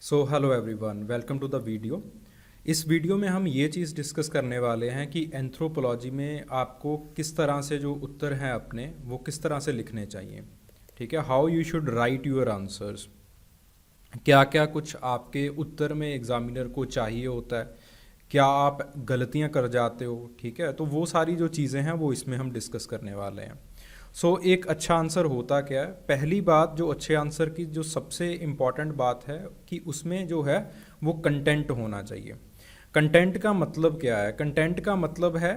So hello everyone, welcome to the video. इस video में हम ये चीज़ डिस्कस करने वाले हैं कि एंथ्रोपोलॉजी में आपको किस तरह से जो उत्तर हैं अपने वो किस तरह से लिखने चाहिए। ठीक है, how you should write your answers. क्या क्या कुछ आपके उत्तर में एग्जामिनर को चाहिए होता है, क्या आप गलतियां कर जाते हो। ठीक है, तो वो सारी जो चीज़ें हैं वो इसमें हम डिस्कस करने वाले हैं। एक अच्छा आंसर होता क्या है। पहली बात, जो अच्छे आंसर की जो सबसे इम्पॉर्टेंट बात है कि उसमें जो है वो कंटेंट होना चाहिए। कंटेंट का मतलब क्या है? कंटेंट का मतलब है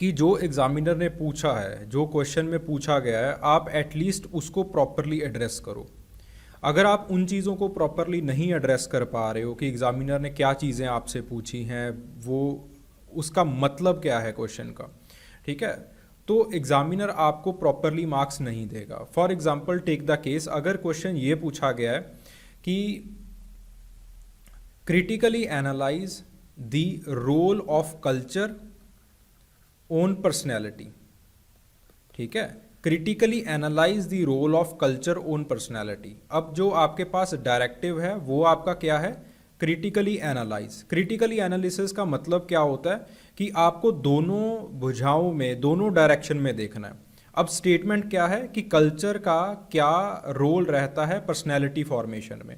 कि जो एग्जामिनर ने पूछा है, जो क्वेश्चन में पूछा गया है, आप एटलीस्ट उसको प्रॉपरली एड्रेस करो। अगर आप उन चीज़ों को प्रॉपरली नहीं एड्रेस कर पा रहे हो कि एग्जामिनर ने क्या चीज़ें आपसे पूछी हैं, वो उसका मतलब क्या है क्वेश्चन का, ठीक है, तो एग्जामिनर आपको प्रॉपरली मार्क्स नहीं देगा। For example take the case, अगर क्वेश्चन ये पूछा गया है कि critically analyse the role of culture on personality. ठीक है, critically analyse the role of culture on personality. अब जो आपके पास डायरेक्टिव है वो आपका क्या है? Critically analyse. क्रिटिकली एनालिसिस का मतलब क्या होता है कि आपको दोनों भुजाओं में, दोनों डायरेक्शन में देखना है। अब स्टेटमेंट क्या है कि कल्चर का क्या रोल रहता है पर्सनैलिटी फॉर्मेशन में।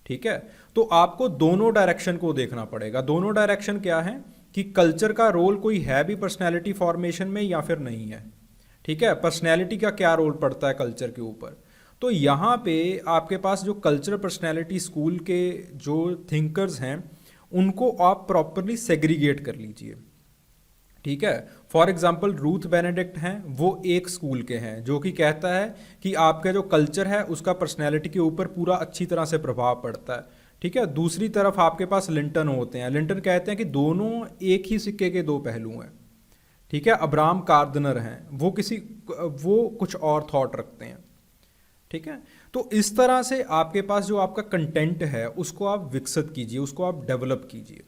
ठीक है, तो आपको दोनों डायरेक्शन को देखना पड़ेगा। दोनों डायरेक्शन क्या है कि कल्चर का रोल कोई है भी पर्सनैलिटी फॉर्मेशन में या फिर नहीं है। ठीक है, पर्सनैलिटी का क्या रोल पड़ता है कल्चर के ऊपर। तो यहाँ पे आपके पास जो कल्चर पर्सनैलिटी स्कूल के जो थिंकर्स हैं उनको आप प्रॉपरली सेग्रीगेट कर लीजिए। ठीक है, फॉर एग्जाम्पल रूथ बेनेडिक्ट हैं, वो एक स्कूल के हैं जो कि कहता है कि आपका जो कल्चर है उसका पर्सनैलिटी के ऊपर पूरा अच्छी तरह से प्रभाव पड़ता है। ठीक है, दूसरी तरफ आपके पास लिंटन होते हैं। लिंटन कहते हैं कि दोनों एक ही सिक्के के दो पहलू हैं। ठीक है, अब्राहम कार्दनर हैं, वो कुछ और थॉट रखते हैं। ठीक है, तो इस तरह से आपके पास जो आपका कंटेंट है उसको आप विकसित कीजिए, उसको आप डेवलप कीजिए।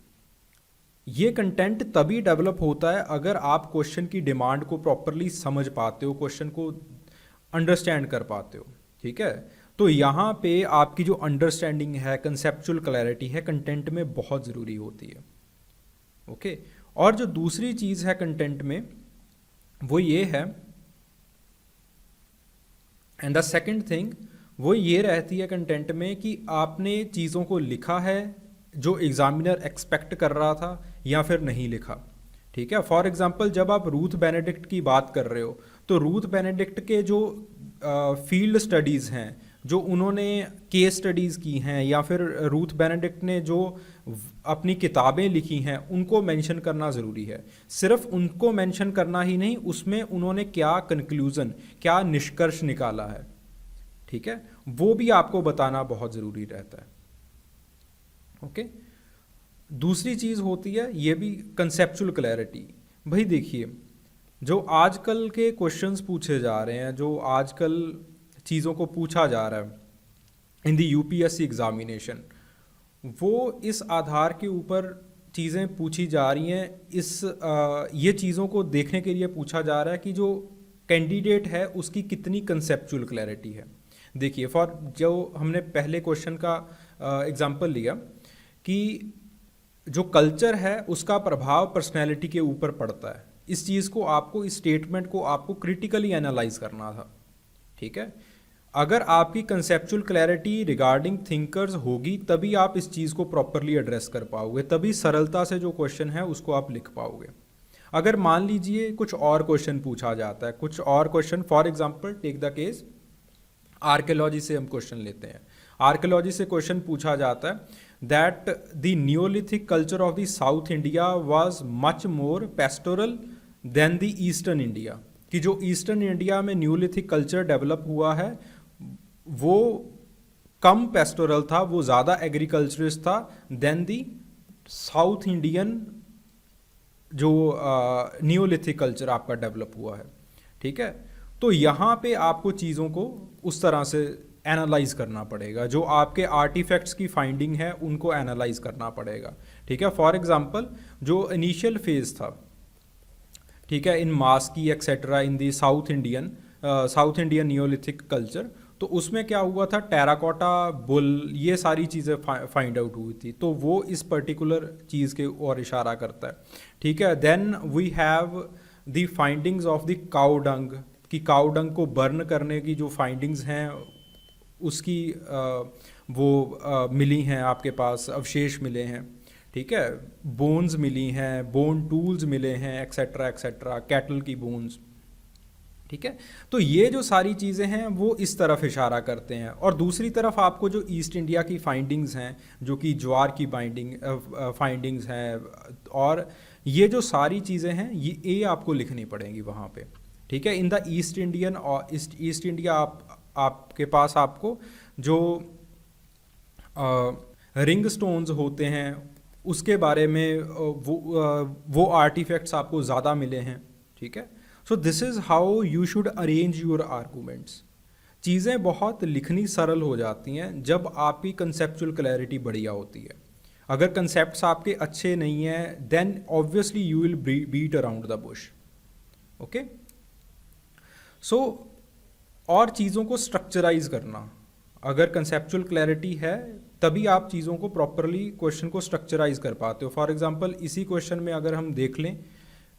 ये कंटेंट तभी डेवलप होता है अगर आप क्वेश्चन की डिमांड को प्रॉपरली समझ पाते हो, क्वेश्चन को अंडरस्टैंड कर पाते हो। ठीक है, तो यहाँ पे आपकी जो अंडरस्टैंडिंग है, कंसेप्चुअल क्लैरिटी है, कंटेंट में बहुत ज़रूरी होती है। ओके, और जो दूसरी चीज़ है कंटेंट में वो ये है, एंड द सेकंड थिंग वो ये रहती है कंटेंट में कि आपने चीज़ों को लिखा है जो एग्जामिनर एक्सपेक्ट कर रहा था या फिर नहीं लिखा। ठीक है, फॉर एग्जांपल जब आप रूथ बेनेडिक्ट की बात कर रहे हो तो रूथ बेनेडिक्ट के जो फील्ड स्टडीज़ हैं, जो उन्होंने केस स्टडीज़ की हैं, या फिर रूथ बेनेडिक्ट ने जो अपनी किताबें लिखी हैं उनको मेंशन करना ज़रूरी है। सिर्फ उनको मेंशन करना ही नहीं, उसमें उन्होंने क्या कंक्लूज़न, क्या निष्कर्ष निकाला है, ठीक है, वो भी आपको बताना बहुत ज़रूरी रहता है। ओके, दूसरी चीज़ होती है ये भी कंसेप्चुअल क्लैरिटी। भाई देखिए, जो आजकल के क्वेश्चंस पूछे जा रहे हैं, जो आजकल चीज़ों को पूछा जा रहा है इन द यूपीएससी एग्जामिनेशन, वो इस आधार के ऊपर चीज़ें पूछी जा रही हैं। ये चीज़ों को देखने के लिए पूछा जा रहा है कि जो कैंडिडेट है उसकी कितनी कंसेप्चुअल क्लैरिटी है। देखिए, फॉर जो हमने पहले क्वेश्चन का एग्जांपल लिया कि जो कल्चर है उसका प्रभाव पर्सनैलिटी के ऊपर पड़ता है, इस चीज़ को आपको, इस स्टेटमेंट को आपको क्रिटिकली एनालाइज करना था। ठीक है, अगर आपकी कंसेप्चुअल क्लैरिटी रिगार्डिंग थिंकर्स होगी तभी आप इस चीज़ को प्रॉपरली एड्रेस कर पाओगे, तभी सरलता से जो क्वेश्चन है उसको आप लिख पाओगे। अगर मान लीजिए कुछ और क्वेश्चन पूछा जाता है, कुछ और question, for example take the case archaeology से हम क्वेश्चन लेते हैं। आर्कियोलॉजी से क्वेश्चन पूछा जाता है that the neolithic culture of the south India was much more pastoral than the eastern India, कि जो ईस्टर्न इंडिया में न्यूलिथिक कल्चर डेवलप हुआ है वो कम पेस्टोरल था, वो ज़्यादा एग्रीकल्चरिस्ट था देन दी साउथ इंडियन जो न्यूलिथिक कल्चर आपका डेवलप हुआ है। ठीक है, तो यहाँ पे आपको चीज़ों को उस तरह से एनालाइज करना पड़ेगा, जो आपके आर्टिफैक्ट्स की फाइंडिंग है उनको एनालाइज करना पड़ेगा। ठीक है, फॉर एग्जांपल जो इनिशियल फेज था, ठीक है, इन मास्की एक्सेट्रा इन दी साउथ इंडियन न्योलिथिक कल्चर, तो उसमें क्या हुआ था, टेराकोटा बुल, ये सारी चीज़ें फाइंड आउट हुई थी, तो वो इस पर्टिकुलर चीज़ के ओर इशारा करता है। ठीक है, then we have the findings of the cow dung, कि काउ डंग को बर्न करने की जो फाइंडिंग्स हैं उसकी मिली हैं आपके पास, अवशेष मिले हैं। ठीक है, बोन्स मिली हैं, बोन टूल्स मिले हैं, एक्सेट्रा एक्सेट्रा, कैटल की बोन्स। ठीक है, तो ये जो सारी चीज़ें हैं वो इस तरफ इशारा करते हैं। और दूसरी तरफ आपको जो ईस्ट इंडिया की फाइंडिंग्स हैं, जो कि ज्वार की फाइंडिंग्स हैं, और ये जो सारी चीज़ें हैं ये आपको लिखनी पड़ेंगी वहाँ पे। ठीक है, इन द ईस्ट इंडियन और ईस्ट इंडिया आपके पास आपको जो रिंग स्टोन्स होते हैं उसके बारे में वो आर्टिफैक्ट्स आपको ज़्यादा मिले हैं। ठीक है, so this is how you should arrange your arguments. चीज़ें बहुत लिखनी सरल हो जाती हैं जब आपकी कंसेप्चुअल क्लैरिटी बढ़िया होती है। अगर कंसेप्ट्स आपके अच्छे नहीं हैं then obviously you will beat around the bush. Okay, so और चीज़ों को स्ट्रक्चराइज करना, अगर कंसेप्चुअल क्लैरिटी है तभी आप चीज़ों को प्रॉपरली क्वेश्चन को स्ट्रक्चराइज कर पाते हो। फॉर एग्जांपल इसी क्वेश्चन में अगर हम देख लें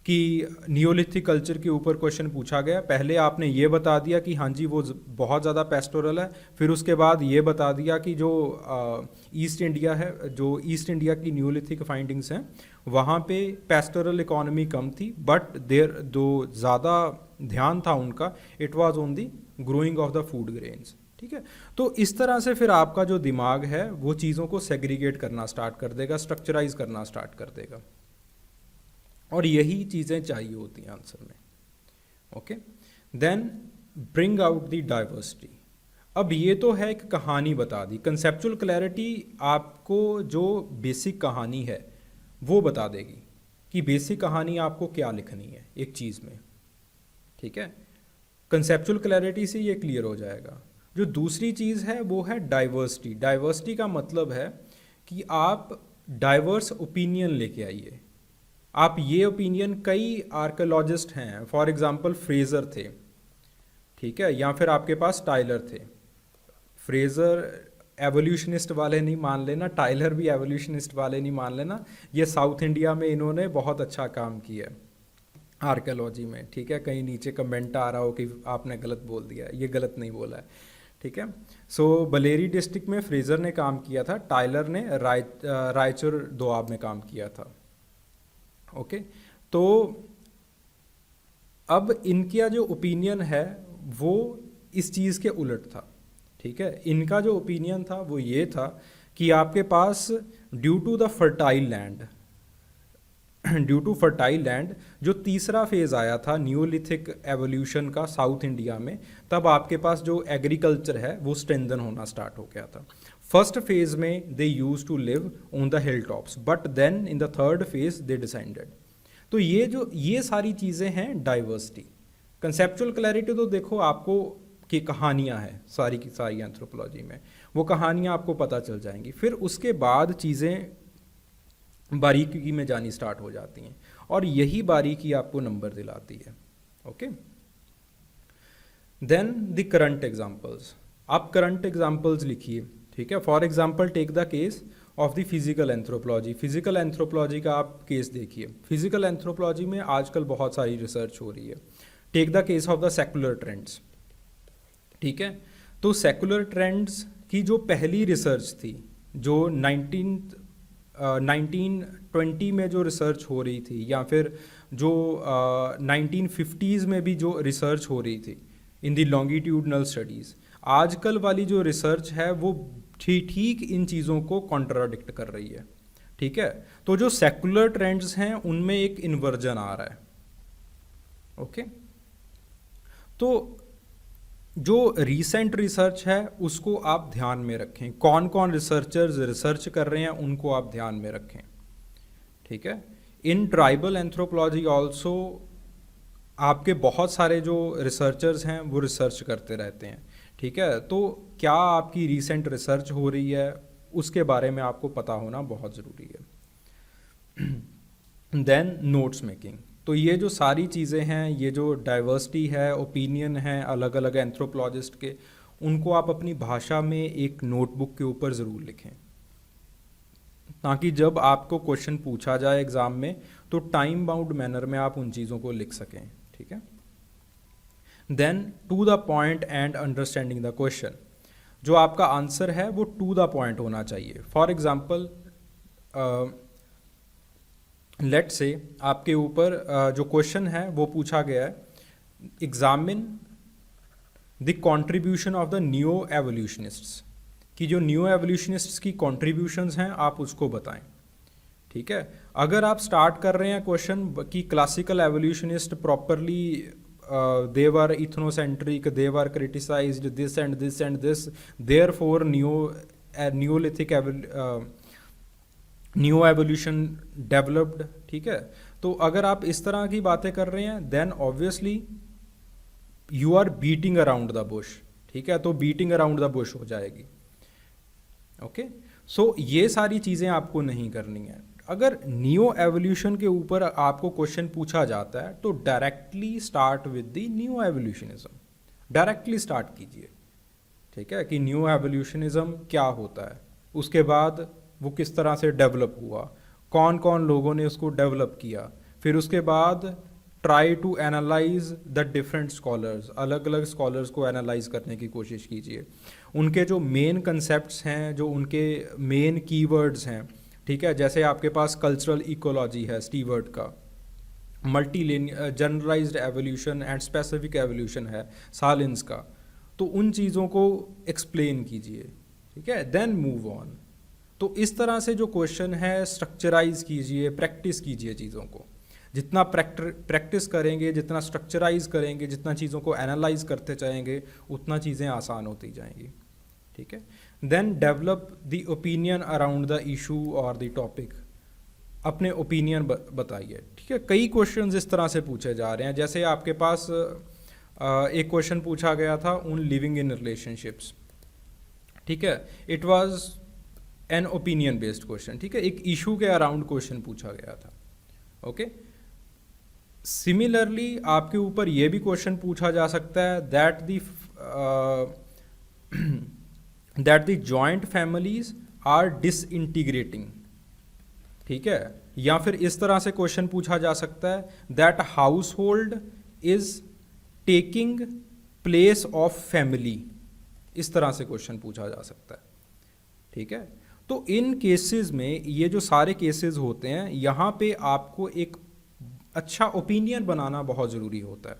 कि नियोलिथिक कल्चर के ऊपर क्वेश्चन पूछा गया, पहले आपने ये बता दिया कि हाँ जी वो बहुत ज़्यादा पेस्टोरल है, फिर उसके बाद ये बता दिया कि जो ईस्ट इंडिया है, जो ईस्ट इंडिया की नियोलिथिक फाइंडिंग्स हैं वहाँ पे पेस्टोरल इकोनॉमी कम थी, बट देर दो ज़्यादा ध्यान था उनका, it was on the growing of the food grains. ठीक है, तो इस तरह से फिर आपका जो दिमाग है वो चीज़ों को सेग्रीगेट करना स्टार्ट कर देगा, स्ट्रक्चराइज करना स्टार्ट कर देगा, और यही चीज़ें चाहिए होती हैं आंसर में। Okay, then bring out the diversity. अब ये तो है एक कहानी बता दी, कंसेप्चुअल क्लैरिटी आपको जो बेसिक कहानी है वो बता देगी कि बेसिक कहानी आपको क्या लिखनी है एक चीज़ में। ठीक है, कंसेप्चुअल क्लैरिटी से ये क्लियर हो जाएगा। जो दूसरी चीज़ है वो है डाइवर्सिटी। डाइवर्सिटी का मतलब है कि आप डाइवर्स ओपिनियन लेके आइए। आप ये ओपिनियन, कई आर्कियोलॉजिस्ट हैं, फॉर एग्जांपल फ्रेज़र थे, ठीक है, या फिर आपके पास टाइलर थे। फ्रेज़र एवोल्यूशनिस्ट वाले नहीं मान लेना, टाइलर भी एवोल्यूशनिस्ट वाले नहीं मान लेना, ये साउथ इंडिया में इन्होंने बहुत अच्छा काम किया है आर्कियोलॉजी में। ठीक है, कहीं नीचे कमेंट आ रहा हो कि आपने गलत बोल दिया, ये गलत नहीं बोला है। ठीक है, सो बलेरी डिस्ट्रिक्ट में फ्रेज़र ने काम किया था, टाइलर ने रायचूर दोआब में काम किया था। ओके, तो अब इनका जो ओपिनियन है वो इस चीज़ के उलट था। ठीक है, इनका जो ओपिनियन था वो ये था कि आपके पास due to the fertile land, due to fertile land, जो तीसरा फेज़ आया था नियोलिथिक एवोल्यूशन का साउथ इंडिया में, तब आपके पास जो एग्रीकल्चर है वो स्ट्रेंथन होना स्टार्ट हो गया था। फर्स्ट फेज में they used to live on the hill tops, but then in the third phase they descended. तो ये सारी चीज़ें हैं डाइवर्सिटी। कंसेप्चुअल क्लैरिटी तो देखो आपको कि कहानियाँ हैं सारी की सारी एंथ्रोपोलॉजी में, वो कहानियाँ आपको पता चल जाएंगी, फिर उसके बाद चीज़ें बारीकी में जानी स्टार्ट हो जाती हैं, और यही बारीकी आपको नंबर दिलाती है। Okay, then the current examples. आप करंट एग्जांपल्स लिखिए। ठीक है, for example take the case of the physical anthropology. Physical anthropology का आप केस देखिए। फिजिकल एंथ्रोपोलॉजी में आजकल बहुत सारी रिसर्च हो रही है। Take the case of the secular trends. ठीक है, तो सेकुलर ट्रेंड्स की जो पहली रिसर्च थी, जो 1920 में जो रिसर्च हो रही थी, या फिर जो 1950s में भी जो रिसर्च हो रही थी इन दी लॉन्गिट्यूडनल स्टडीज़, आजकल वाली जो रिसर्च है वो ठीक इन चीज़ों को कॉन्ट्राडिक्ट कर रही है। ठीक है, तो जो सेकुलर ट्रेंड्स हैं उनमें एक इन्वर्जन आ रहा है। ओके, तो जो रीसेंट रिसर्च है उसको आप ध्यान में रखें, कौन कौन रिसर्चर्स रिसर्च कर रहे हैं उनको आप ध्यान में रखें। ठीक है, इन ट्राइबल एंथ्रोपोलॉजी ऑल्सो आपके बहुत सारे जो रिसर्चर्स हैं वो रिसर्च करते रहते हैं। ठीक है, तो क्या आपकी रीसेंट रिसर्च हो रही है उसके बारे में आपको पता होना बहुत ज़रूरी है। Then notes making. तो ये जो सारी चीज़ें हैं, ये जो डाइवर्सिटी है, ओपिनियन है अलग अलग एंथ्रोपोलॉजिस्ट के, उनको आप अपनी भाषा में एक नोटबुक के ऊपर ज़रूर लिखें, ताकि जब आपको क्वेश्चन पूछा जाए एग्ज़ाम में तो टाइम बाउंड मैनर में आप उन चीज़ों को लिख सकें, ठीक है। Then to the point and understanding the question, जो आपका आंसर है वो टू द पॉइंट होना चाहिए। फॉर एग्जांपल लेट से आपके ऊपर जो क्वेश्चन है वो पूछा गया है, examine the contribution of the new evolutionists, कि जो न्यू एवोल्यूशनिस्ट्स की कंट्रीब्यूशंस हैं आप उसको बताएं, ठीक है। अगर आप स्टार्ट कर रहे हैं क्वेश्चन कि classical evolutionist properly they were ethnocentric, they were criticized this and this and this, therefore neolithic new evolution developed, ठीक है। तो अगर आप इस तरह की बातें कर रहे हैं then obviously you are beating around the bush, ठीक है, तो बीटिंग अराउंड द बुश हो जाएगी, ओके। सो ये सारी चीज़ें आपको नहीं करनी है। अगर न्यू एवोल्यूशन के ऊपर आपको क्वेश्चन पूछा जाता है तो directly start with the new evolutionism, directly start कीजिए, ठीक है, कि न्यू एवोल्यूशनिज्म क्या होता है, उसके बाद वो किस तरह से डेवलप हुआ, कौन कौन लोगों ने उसको डेवलप किया, फिर उसके बाद try to analyse the different scholars, अलग अलग स्कॉलर्स को एनालाइज करने की कोशिश कीजिए, उनके जो मेन कंसेप्ट्स हैं, जो उनके मेन कीवर्ड्स हैं, ठीक है। जैसे आपके पास कल्चरल इकोलॉजी है स्टीवर्ट का, multi generalised evolution and specific evolution है सालिन्स का, तो उन चीज़ों को एक्सप्लेन कीजिए, ठीक है, देन मूव ऑन। तो इस तरह से जो क्वेश्चन है स्ट्रक्चराइज कीजिए, प्रैक्टिस कीजिए चीज़ों को, जितना प्रैक्टिस करेंगे, जितना स्ट्रक्चराइज करेंगे, जितना चीज़ों को एनालाइज करते जाएंगे उतना चीज़ें आसान होती जाएंगी, ठीक है। Then develop the opinion around the issue और द टॉपिक, अपने ओपिनियन बताइए, ठीक है। कई क्वेश्चंस इस तरह से पूछे जा रहे हैं, जैसे आपके पास एक क्वेश्चन पूछा गया था उन लिविंग इन रिलेशनशिप्स, ठीक है, it was an opinion based question, ठीक है, एक इशू के अराउंड क्वेश्चन पूछा गया था, ओके। सिमिलरली आपके ऊपर ये भी क्वेश्चन पूछा जा सकता है that the joint families are disintegrating, ठीक है, या फिर इस तरह से क्वेश्चन पूछा जा सकता है that house hold is taking place of family, इस तरह से क्वेश्चन पूछा जा सकता है, ठीक है। तो इन केसेस में, ये जो सारे केसेस होते हैं, यहाँ पे आपको एक अच्छा ओपिनियन बनाना बहुत ज़रूरी होता है,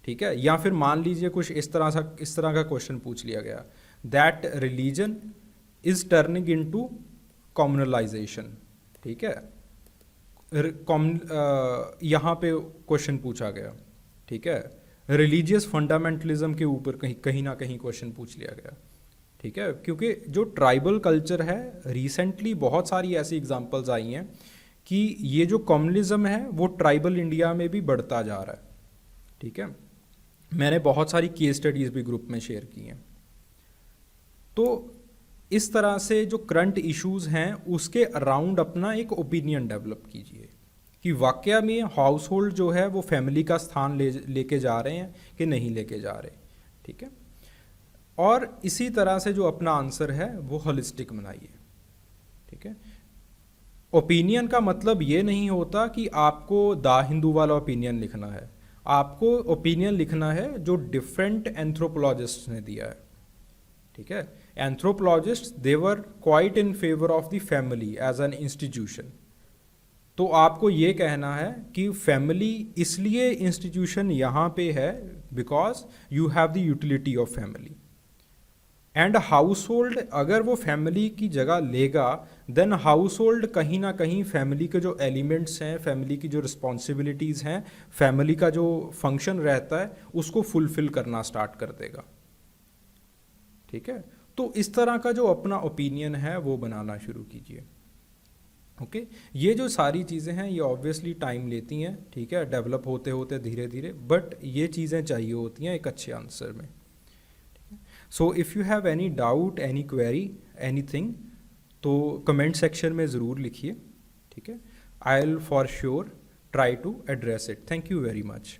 ठीक है। या फिर मान लीजिए कुछ इस तरह का क्वेश्चन पूछ लिया गया that religion is turning into communalisation, ठीक है, यहाँ पे क्वेश्चन पूछा गया, ठीक है, रिलीजियस फंडामेंटलिज्म के ऊपर कहीं ना कहीं क्वेश्चन पूछ लिया गया, ठीक है, क्योंकि जो ट्राइबल कल्चर है, रिसेंटली बहुत सारी ऐसी एग्जांपल्स आई हैं कि ये जो कम्युनलिज्म है वो ट्राइबल इंडिया में भी बढ़ता जा रहा है, ठीक है। मैंने बहुत सारी केस स्टडीज़ भी ग्रुप में शेयर की हैं। तो इस तरह से जो करंट इश्यूज़ हैं उसके अराउंड अपना एक ओपिनियन डेवलप कीजिए कि वाकया में हाउस होल्ड जो है वो फैमिली का स्थान लेके जा रहे हैं कि नहीं लेके जा रहे, ठीक है। और इसी तरह से जो अपना आंसर है वो होलिस्टिक बनाइए, ठीक है। ओपिनियन का मतलब ये नहीं होता कि आपको द हिंदू वाला ओपिनियन लिखना है, आपको ओपिनियन लिखना है जो डिफरेंट एंथ्रोपोलॉजिस्ट्स ने दिया है, ठीक है। Anthropologists they were quite in favour of the family as an institution, तो आपको ये कहना है कि फैमिली इसलिए इंस्टीट्यूशन यहाँ पे है because you have the utility of family, and house hold अगर वो फैमिली की जगह लेगा देन हाउस होल्ड कहीं ना कहीं फैमिली के जो एलिमेंट्स हैं, फैमिली की जो रिस्पॉन्सिबिलिटीज़ हैं, फैमिली का जो फंक्शन रहता है उसको फुलफिल करना स्टार्ट कर देगा, ठीक है। तो इस तरह का जो अपना ओपिनियन है वो बनाना शुरू कीजिए, ओके। ये जो सारी चीज़ें हैं ये ऑब्वियसली टाइम लेती हैं, ठीक है, डेवलप होते होते धीरे धीरे, बट ये चीज़ें चाहिए होती हैं एक अच्छे आंसर में। So if you have any doubt, any query, anything, तो कमेंट सेक्शन में ज़रूर लिखिए, ठीक है। I will for sure try to address it. Thank you very much.